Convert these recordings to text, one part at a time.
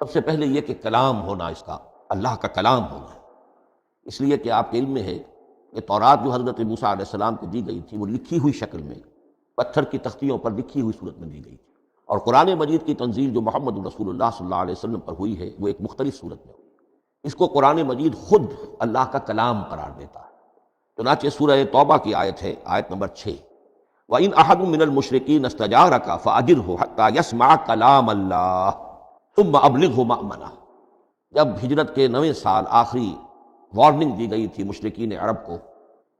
سب سے پہلے یہ کہ کلام ہونا، اس کا اللہ کا کلام ہونا، اس لیے کہ آپ کے علم میں ہے کہ تورات جو حضرت موسیٰ علیہ السلام کو دی گئی تھی وہ لکھی ہوئی شکل میں پتھر کی تختیوں پر لکھی ہوئی صورت میں دی گئی تھی، اور قرآن مجید کی تنزیل جو محمد رسول اللہ صلی اللہ علیہ وسلم پر ہوئی ہے وہ ایک مختلف صورت میں ہوئی۔ اس کو قرآن مجید خود اللہ کا کلام قرار دیتا ہے۔ چنانچہ سورہ توبہ کی آیت ہے، آیت نمبر 6، وَإِنْ أَحَدٌ مِّنَ الْمُشْرِكِينَ اسْتَجَارَكَ فَأَجِرْهُ حَتَّى يَسْمَعَ كَلَامَ اللَّهِ ثُمَّ أَبْلِغْهُ مَأْمَنَهُ۔ جب ہجرت کے 9ویں سال آخری وارننگ دی گئی تھی مشرکین عرب کو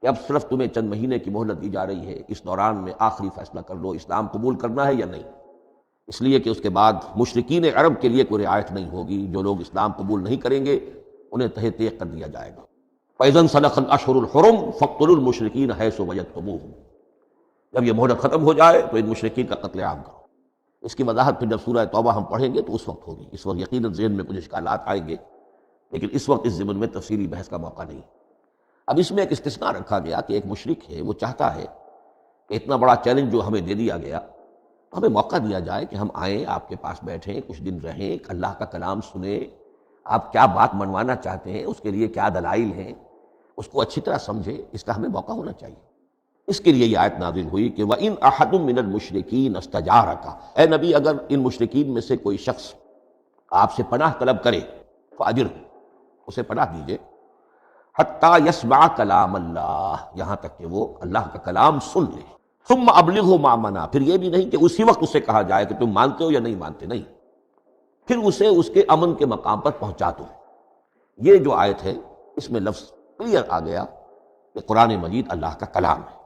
کہ اب صرف تمہیں چند مہینے کی مہلت دی جا رہی ہے، اس دوران میں آخری فیصلہ کر لو اسلام قبول کرنا ہے یا نہیں، اس لیے کہ اس کے بعد مشرکین عرب کے لیے کوئی رعایت نہیں ہوگی، جو لوگ اسلام قبول نہیں کریں گے انہیں تہہ تیغ کر دیا جائے گا۔ فَإِذَا انْسَلَخَ الْأَشْهُرُ الْحُرُمُ فَاقْتُلُوا الْمُشْرِكِينَ حَيْثُ وَجَدتُّمُوهُمْ۔ جب یہ مہلت ختم ہو جائے تو ان مشرکین کا قتل عام کرو۔ اس کی وضاحت پھر جب سورہ توبہ ہم پڑھیں گے تو اس وقت ہوگی، اس وقت یقیناً ذہن میں کچھ اشکالات آئیں گے، لیکن اس وقت اس ضمن میں تفصیلی بحث کا موقع نہیں۔ اب اس میں ایک استثناء رکھا گیا کہ ایک مشرک ہے، وہ چاہتا ہے کہ اتنا بڑا چیلنج جو ہمیں دے دیا گیا، ہمیں موقع دیا جائے کہ ہم آئیں، آپ کے پاس بیٹھیں، کچھ دن رہیں، اللہ کا کلام سنیں، آپ کیا بات منوانا چاہتے ہیں، اس کے لیے کیا دلائل ہیں، اس کو اچھی طرح سمجھے، اس کا ہمیں موقع ہونا چاہیے۔ اس کے لیے یہ آیت نازل ہوئی کہ وَإِنْ أَحَدٌ مِّنَ الْمُشْرِكِينَ اسْتَجَارَكَ، اے نبی اگر ان مشرکین میں سے کوئی شخص آپ سے پناہ طلب کرے فَأَجِرْهُ، اسے پناہ دیجئے، حَتَّى يَسْمَعَ كَلَامَ اللَّهِ، یہاں تک کہ وہ اللہ کا کلام سن لے، ثُمَّ أَبْلِغْهُ مَأْمَنًا، پھر یہ بھی نہیں کہ اسی وقت اسے کہا جائے کہ تم مانتے ہو یا نہیں مانتے، نہیں، پھر اسے اس کے امن کے مقام پر پہنچا دو۔ یہ جو آیت ہے اس میں لفظ کلیئر آ گیا کہ قرآن مجید اللہ کا کلام ہے۔